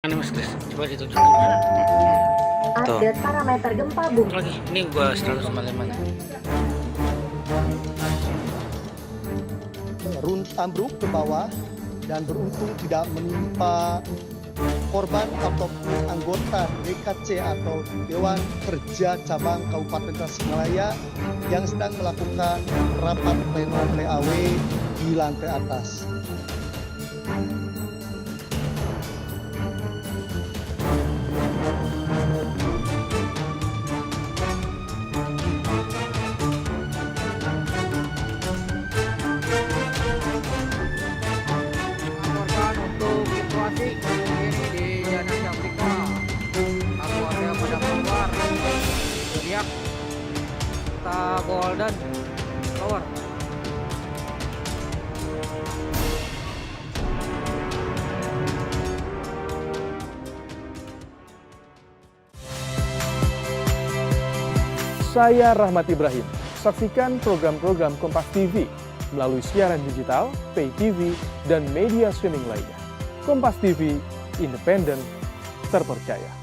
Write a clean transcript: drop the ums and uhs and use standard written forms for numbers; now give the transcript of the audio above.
Ini Mas Kris, coba ditunjukin. Tuh. Update parameter gempa bumi. Lagi, ini gua 105. Ambruk ke bawah dan beruntung tidak menimpa korban ataupun anggota DKC atau Dewan Kerja Cabang Kabupaten Tasikmalaya yang sedang melakukan rapat pleno PAW di lantai atas. Untuk situasi ini di Jalan Afrika, aku ada pada keluar zodiak kita golden power. Saya Rahmat Ibrahim. Saksikan program-program Kompas TV melalui siaran digital, pay TV, dan media streaming lainnya. Kompas TV, independen, terpercaya.